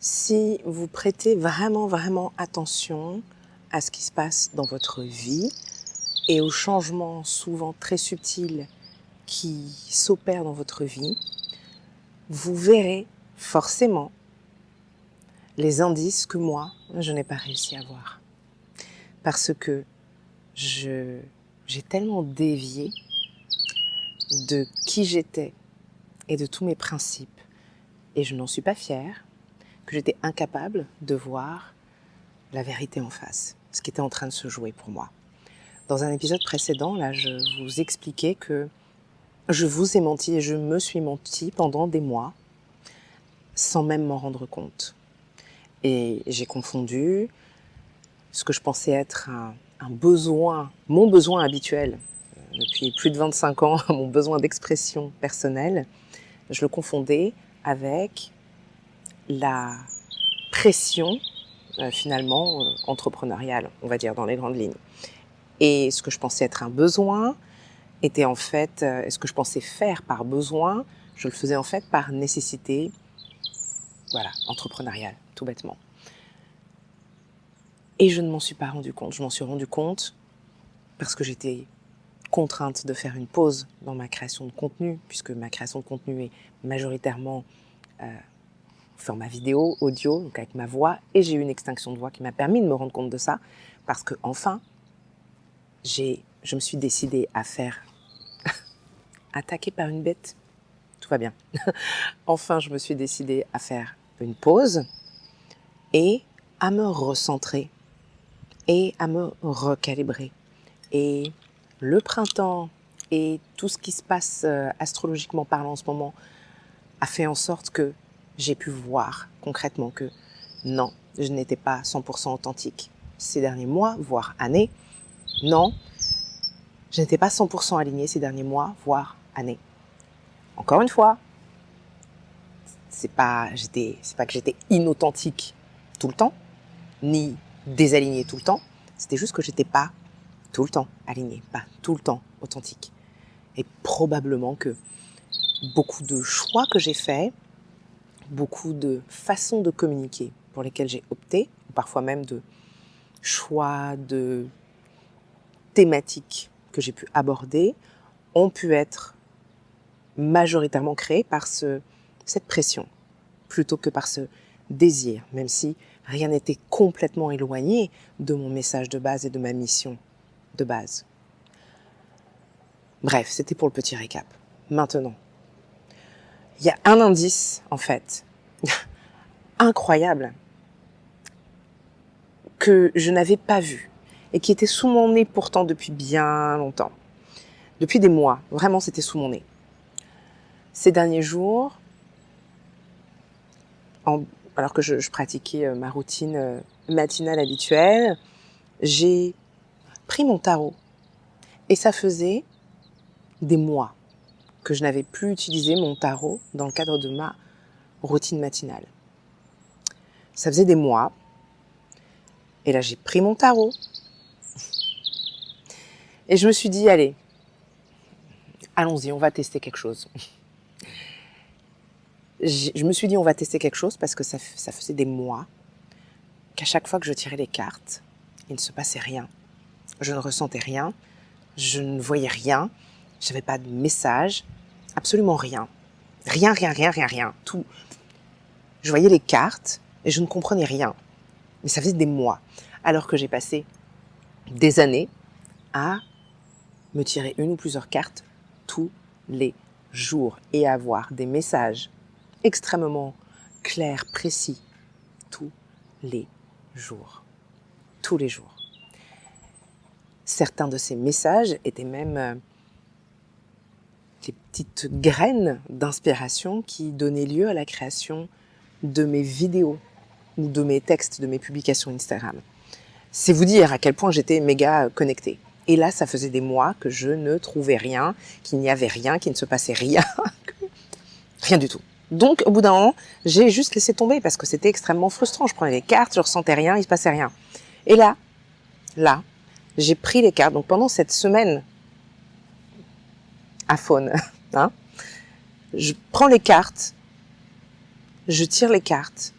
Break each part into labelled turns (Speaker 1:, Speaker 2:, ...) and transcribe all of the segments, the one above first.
Speaker 1: Si vous prêtez vraiment attention à ce qui se passe dans votre vie et aux changements souvent très subtils qui s'opèrent dans votre vie, vous verrez forcément les indices que moi, je n'ai pas réussi à voir. Parce que j'ai tellement dévié de qui j'étais et de tous mes principes, et je n'en suis pas fière, que j'étais incapable de voir la vérité en face, ce qui était en train de se jouer pour moi. Dans un épisode précédent, là, je vous expliquais que je vous ai menti et je me suis menti pendant des mois sans même m'en rendre compte. Et j'ai confondu ce que je pensais être un besoin, mon besoin habituel, depuis plus de 25 ans, mon besoin d'expression personnelle, je le confondais avec la pression finalement entrepreneuriale, on va dire dans les grandes lignes. Et ce que je pensais être un besoin était en fait, ce que je pensais faire par besoin, je le faisais en fait par nécessité, voilà, entrepreneuriale, tout bêtement. Et je ne m'en suis pas rendu compte. Je m'en suis rendu compte parce que j'étais contrainte de faire une pause dans ma création de contenu, puisque ma création de contenu est majoritairement format vidéo, audio, donc avec ma voix, et j'ai eu une extinction de voix qui m'a permis de me rendre compte de ça, parce que enfin, je me suis décidée à faire attaquer par une bête, tout va bien. Enfin, je me suis décidée à faire une pause et à me recentrer et à me recalibrer. Et le printemps et tout ce qui se passe astrologiquement parlant en ce moment a fait en sorte que j'ai pu voir concrètement que non, je n'étais pas 100% authentique. Ces derniers mois, voire années, non, je n'étais pas 100% alignée ces derniers mois, voire années. Encore une fois, c'est pas que j'étais inauthentique tout le temps, ni désalignée tout le temps, c'était juste que j'étais pas tout le temps alignée, pas tout le temps authentique. Et probablement que beaucoup de choix que j'ai faits, beaucoup de façons de communiquer pour lesquelles j'ai opté, ou parfois même de choix de thématiques que j'ai pu aborder, ont pu être majoritairement créés par cette pression, plutôt que par ce désir, même si rien n'était complètement éloigné de mon message de base et de ma mission de base. Bref, c'était pour le petit récap. Maintenant, il y a un indice, en fait, incroyable, que je n'avais pas vu et qui était sous mon nez pourtant depuis bien longtemps. Depuis des mois, vraiment c'était sous mon nez. Ces derniers jours, alors que je pratiquais ma routine matinale habituelle, j'ai pris mon tarot. Et ça faisait des mois que je n'avais plus utilisé mon tarot dans le cadre de ma routine matinale. Ça faisait des mois. Et là, j'ai pris mon tarot. Et je me suis dit, allez, allons-y, on va tester quelque chose. Je me suis dit, on va tester quelque chose parce que ça faisait des mois qu'à chaque fois que je tirais les cartes, il ne se passait rien. Je ne ressentais rien, je ne voyais rien, je n'avais pas de message, absolument rien. Rien. Tout. Je voyais les cartes et je ne comprenais rien. Mais ça faisait des mois. Alors que j'ai passé des années à me tirer une ou plusieurs cartes tous les jours et à avoir des messages extrêmement clairs, précis, tous les jours. Tous les jours. Certains de ces messages étaient même des petites graines d'inspiration qui donnaient lieu à la création de mes vidéos ou de mes textes, de mes publications Instagram. C'est vous dire à quel point j'étais méga connectée. Et là, ça faisait des mois que je ne trouvais rien, qu'il n'y avait rien, qu'il ne se passait rien. Rien du tout. Donc, au bout d'un moment, j'ai juste laissé tomber parce que c'était extrêmement frustrant. Je prenais les cartes, je ressentais rien, il ne se passait rien. Et là, j'ai pris les cartes. Donc, pendant cette semaine à faune, je prends les cartes, je tire les cartes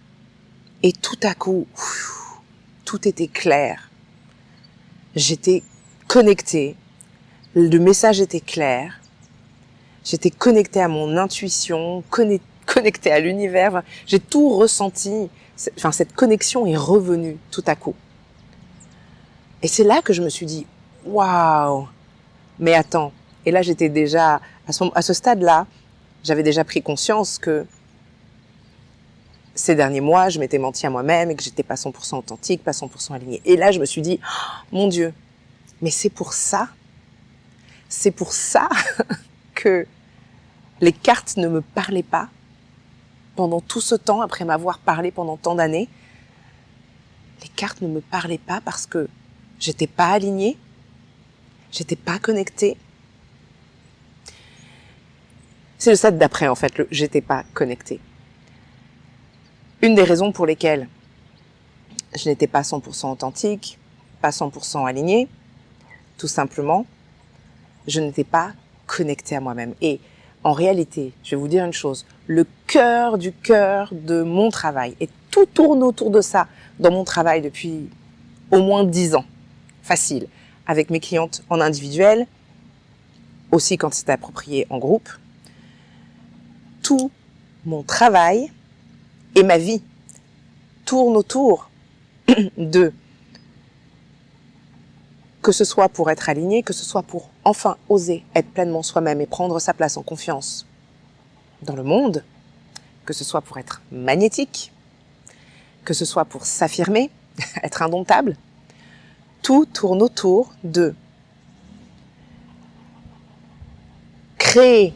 Speaker 1: Et tout à coup, tout était clair. J'étais connectée, le message était clair, j'étais connectée à mon intuition, connectée à l'univers, j'ai tout ressenti, cette connexion est revenue tout à coup. Et c'est là que je me suis dit, waouh, mais attends, et là j'étais déjà, à ce stade-là, j'avais déjà pris conscience que ces derniers mois, je m'étais menti à moi-même et que j'étais pas 100% authentique, pas 100% alignée. Et là, je me suis dit, oh, mon Dieu, mais c'est pour ça que les cartes ne me parlaient pas pendant tout ce temps, après m'avoir parlé pendant tant d'années. Les cartes ne me parlaient pas parce que j'étais pas alignée, j'étais pas connectée. C'est le stade d'après, en fait, j'étais pas connectée. Une des raisons pour lesquelles je n'étais pas 100% authentique, pas 100% alignée, tout simplement, je n'étais pas connectée à moi-même. Et en réalité, je vais vous dire une chose, le cœur du cœur de mon travail, et tout tourne autour de ça dans mon travail depuis au moins 10 ans, facile, avec mes clientes en individuel, aussi quand c'est approprié en groupe. Tout mon travail et ma vie tournent autour de, que ce soit pour être aligné, que ce soit pour enfin oser être pleinement soi-même et prendre sa place en confiance dans le monde, que ce soit pour être magnétique, que ce soit pour s'affirmer, être indomptable. Tout tourne autour de créer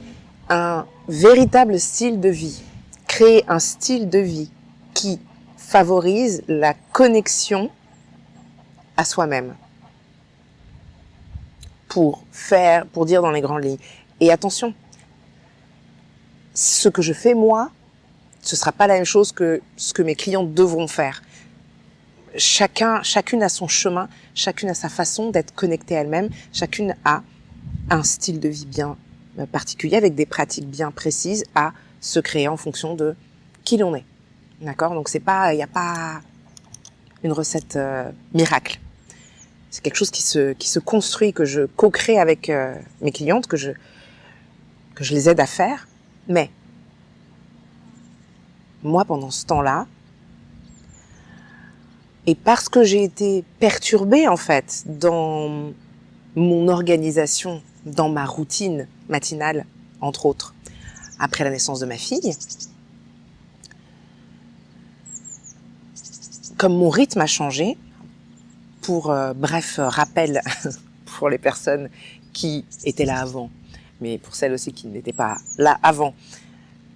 Speaker 1: un véritable style de vie, créer un style de vie qui favorise la connexion à soi-même. Pour dire dans les grandes lignes. Et attention, ce que je fais moi, ce sera pas la même chose que ce que mes clients devront faire. Chacune a son chemin, chacune a sa façon d'être connectée à elle-même, chacune a un style de vie bien particulier avec des pratiques bien précises à se créer en fonction de qui l'on est. D'accord? Donc il n'y a pas une recette miracle. C'est quelque chose qui se construit, que je co-crée avec mes clientes, que je les aide à faire. Mais moi, pendant ce temps-là, et parce que j'ai été perturbée en fait dans mon organisation, dans ma routine matinale, entre autres, après la naissance de ma fille, comme mon rythme a changé, pour rappel pour les personnes qui étaient là avant, mais pour celles aussi qui n'étaient pas là avant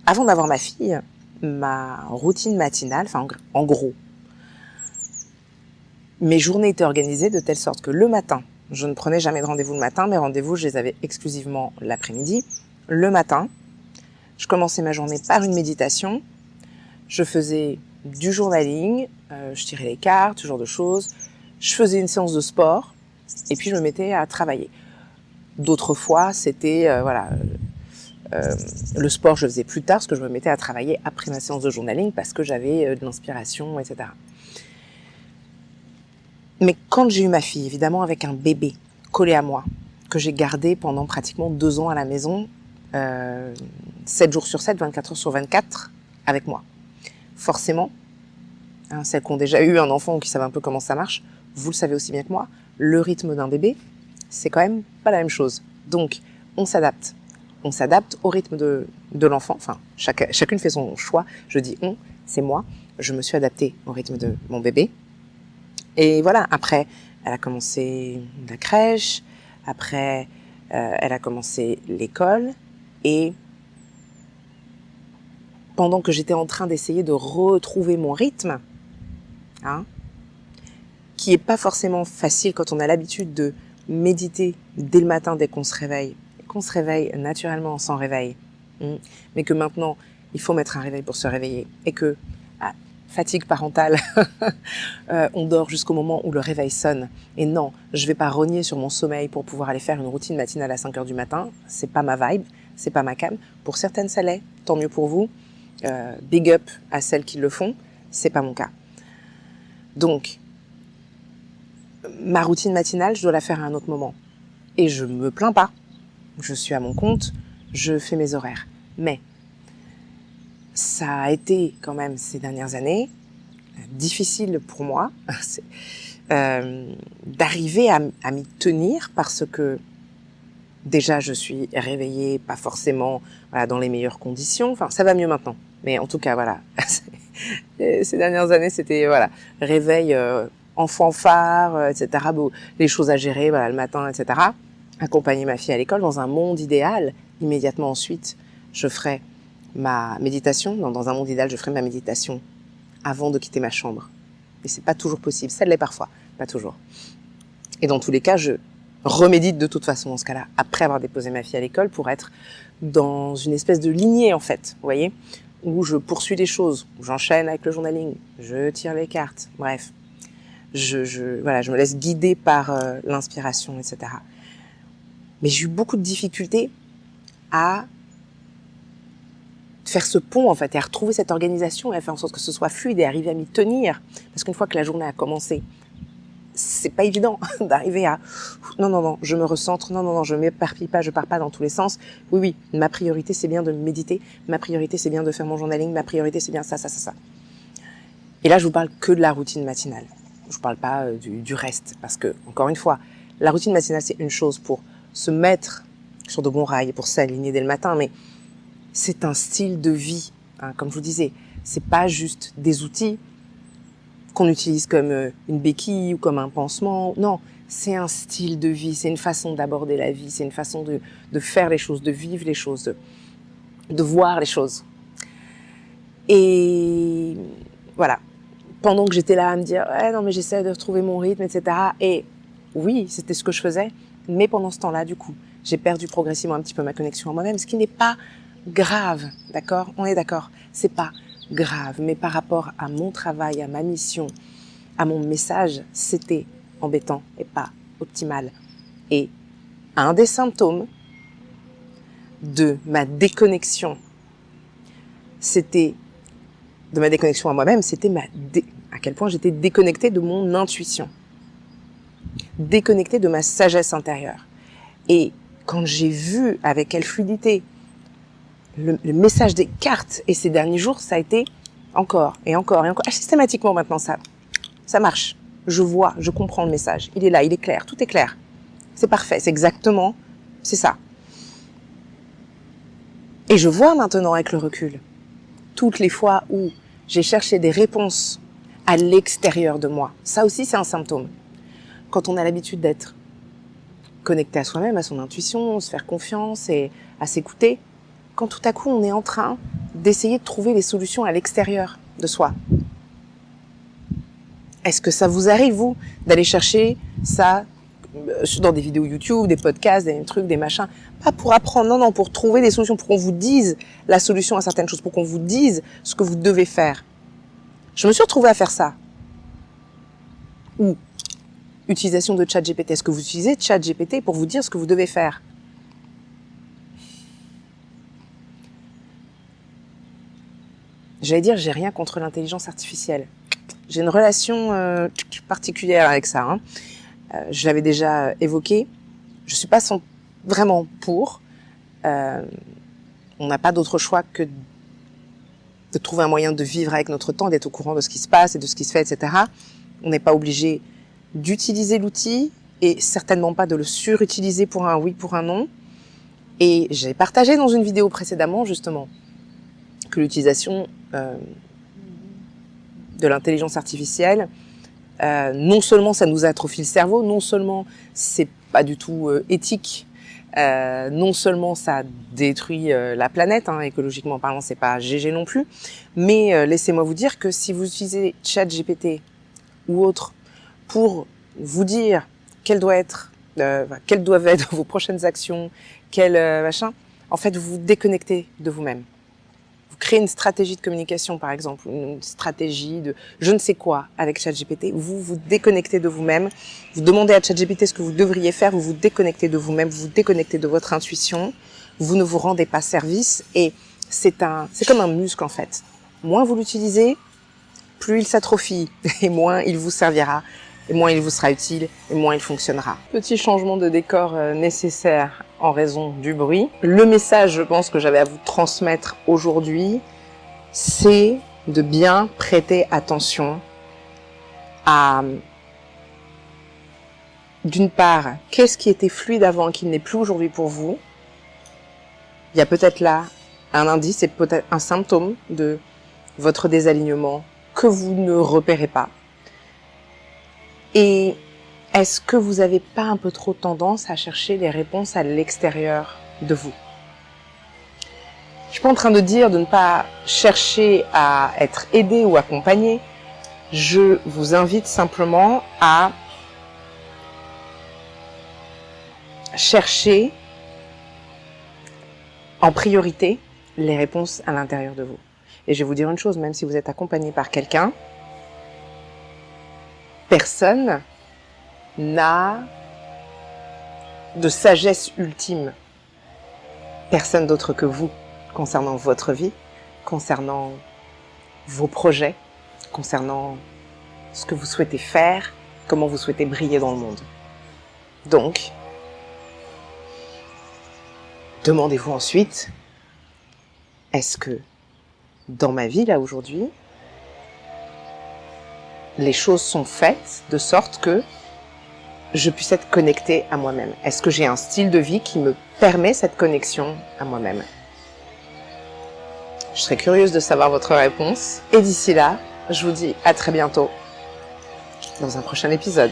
Speaker 1: d'avoir ma fille, ma routine matinale, en gros, mes journées étaient organisées de telle sorte que le matin, je ne prenais jamais de rendez-vous le matin, mes rendez-vous, je les avais exclusivement l'après-midi. Le matin, je commençais ma journée par une méditation, je faisais du journaling, je tirais les cartes, ce genre de choses. Je faisais une séance de sport et puis je me mettais à travailler. D'autres fois, c'était le sport, je le faisais plus tard parce que je me mettais à travailler après ma séance de journaling parce que j'avais de l'inspiration, etc. Mais quand j'ai eu ma fille, évidemment avec un bébé collé à moi, que j'ai gardé pendant pratiquement 2 ans à la maison, 7 jours sur 7, 24 heures sur 24, avec moi. Forcément, celles qui ont déjà eu un enfant ou qui savent un peu comment ça marche, vous le savez aussi bien que moi, le rythme d'un bébé, c'est quand même pas la même chose. Donc, on s'adapte. On s'adapte au rythme de l'enfant. Enfin, chacune fait son choix. Je dis on, c'est moi. Je me suis adaptée au rythme de mon bébé. Et voilà, après, elle a commencé la crèche. Après, elle a commencé l'école. Et pendant que j'étais en train d'essayer de retrouver mon rythme, qui est pas forcément facile quand on a l'habitude de méditer dès le matin, dès qu'on se réveille, et qu'on se réveille naturellement sans réveil, mais que maintenant, il faut mettre un réveil pour se réveiller, et que, fatigue parentale, on dort jusqu'au moment où le réveil sonne, et non, je vais pas rogner sur mon sommeil pour pouvoir aller faire une routine matinale à 5 heures du matin, c'est pas ma vibe, c'est pas ma came. Pour certaines ça l'est, tant mieux pour vous, big up à celles qui le font, c'est pas mon cas. Donc, ma routine matinale, je dois la faire à un autre moment. Et je me plains pas. Je suis à mon compte, je fais mes horaires. Mais ça a été quand même ces dernières années difficile pour moi d'arriver à m'y tenir parce que déjà je suis réveillée pas forcément dans les meilleures conditions. Enfin, ça va mieux maintenant. Mais en tout cas, voilà. Ces dernières années, c'était réveil en fanfare, etc. Bon, les choses à gérer, le matin, etc. Accompagner ma fille à l'école dans un monde idéal. Immédiatement ensuite, je ferai ma méditation. Dans un monde idéal, je ferai ma méditation avant de quitter ma chambre. Et c'est pas toujours possible. Ça l'est parfois, pas toujours. Et dans tous les cas, je remédite de toute façon dans ce cas-là, après avoir déposé ma fille à l'école, pour être dans une espèce de lignée, en fait, vous voyez, où je poursuis les choses, où j'enchaîne avec le journaling, je tire les cartes, bref. Je me laisse guider par l'inspiration, etc. Mais j'ai eu beaucoup de difficultés à faire ce pont, en fait, et à retrouver cette organisation et à faire en sorte que ce soit fluide et arriver à m'y tenir. Parce qu'une fois que la journée a commencé, c'est pas évident d'arriver à non, je me recentre, non, je m'éparpille pas, je pars pas dans tous les sens. Oui, ma priorité c'est bien de méditer, ma priorité c'est bien de faire mon journaling, ma priorité c'est bien ça. Et là je vous parle que de la routine matinale. Je vous parle pas du reste, parce que encore une fois, la routine matinale c'est une chose pour se mettre sur de bons rails, pour s'aligner dès le matin, mais c'est un style de vie, hein, comme je vous disais. C'est pas juste des outils qu'on utilise comme une béquille ou comme un pansement. Non, c'est un style de vie, c'est une façon d'aborder la vie, c'est une façon de faire les choses, de vivre les choses, de voir les choses. Et voilà, pendant que j'étais là à me dire « non mais j'essaie de retrouver mon rythme, etc. » Et oui, c'était ce que je faisais, mais pendant ce temps-là, du coup, j'ai perdu progressivement un petit peu ma connexion à moi-même, ce qui n'est pas grave, d'accord ? On est d'accord, c'est pas grave, mais par rapport à mon travail, à ma mission, à mon message, c'était embêtant et pas optimal. Et un des symptômes de ma déconnexion, à moi-même, c'était à quel point j'étais déconnectée de mon intuition, déconnectée de ma sagesse intérieure. Et quand j'ai vu avec quelle fluidité le message des cartes, et ces derniers jours, ça a été encore et encore. Systématiquement maintenant, ça marche. Je vois, je comprends le message. Il est là, il est clair, tout est clair. C'est parfait, c'est ça. Et je vois maintenant avec le recul, toutes les fois où j'ai cherché des réponses à l'extérieur de moi. Ça aussi, c'est un symptôme. Quand on a l'habitude d'être connecté à soi-même, à son intuition, se faire confiance et à s'écouter, quand tout à coup on est en train d'essayer de trouver les solutions à l'extérieur de soi. Est-ce que ça vous arrive, vous, d'aller chercher ça dans des vidéos YouTube, des podcasts, des trucs, des machins, pas pour apprendre, non, pour trouver des solutions, pour qu'on vous dise la solution à certaines choses, pour qu'on vous dise ce que vous devez faire. Je me suis retrouvée à faire ça. Ou utilisation de ChatGPT. Est-ce que vous utilisez ChatGPT pour vous dire ce que vous devez faire ? J'allais dire, j'ai rien contre l'intelligence artificielle. J'ai une relation particulière avec ça. Hein. Je l'avais déjà évoqué. Je suis pas vraiment pour. On n'a pas d'autre choix que de trouver un moyen de vivre avec notre temps, d'être au courant de ce qui se passe et de ce qui se fait, etc. On n'est pas obligé d'utiliser l'outil et certainement pas de le surutiliser pour un oui, pour un non. Et j'ai partagé dans une vidéo précédemment, justement, que l'utilisation de l'intelligence artificielle, non seulement ça nous atrophie le cerveau, non seulement c'est pas du tout éthique, non seulement ça détruit la planète, hein, écologiquement parlant, c'est pas GG non plus, mais laissez-moi vous dire que si vous utilisez ChatGPT ou autre pour vous dire quelles doivent être vos prochaines actions, en fait vous vous déconnectez de vous-même. Vous créez une stratégie de communication, par exemple, une stratégie de je ne sais quoi avec ChatGPT. Vous vous déconnectez de vous-même. Vous demandez à ChatGPT ce que vous devriez faire. Vous vous déconnectez de vous-même. Vous vous déconnectez de votre intuition. Vous ne vous rendez pas service. Et c'est comme un muscle, en fait. Moins vous l'utilisez, plus il s'atrophie, et moins il vous servira, et moins il vous sera utile, et moins il fonctionnera. Petit changement de décor nécessaire en raison du bruit. Le message, je pense, que j'avais à vous transmettre aujourd'hui, c'est de bien prêter attention à, d'une part, qu'est-ce qui était fluide avant et qui n'est plus aujourd'hui pour vous. Il y a peut-être là un indice et peut-être un symptôme de votre désalignement que vous ne repérez pas. Et est-ce que vous n'avez pas un peu trop tendance à chercher les réponses à l'extérieur de vous? Je suis pas en train de dire de ne pas chercher à être aidé ou accompagné. Je vous invite simplement à chercher en priorité les réponses à l'intérieur de vous. Et je vais vous dire une chose, même si vous êtes accompagné par quelqu'un, personne n'a de sagesse ultime. Personne d'autre que vous, concernant votre vie, concernant vos projets, concernant ce que vous souhaitez faire, comment vous souhaitez briller dans le monde. Donc, demandez-vous ensuite, est-ce que dans ma vie là aujourd'hui, les choses sont faites de sorte que je puisse être connectée à moi-même? Est-ce que j'ai un style de vie qui me permet cette connexion à moi-même? Je serais curieuse de savoir votre réponse. Et d'ici là, je vous dis à très bientôt dans un prochain épisode.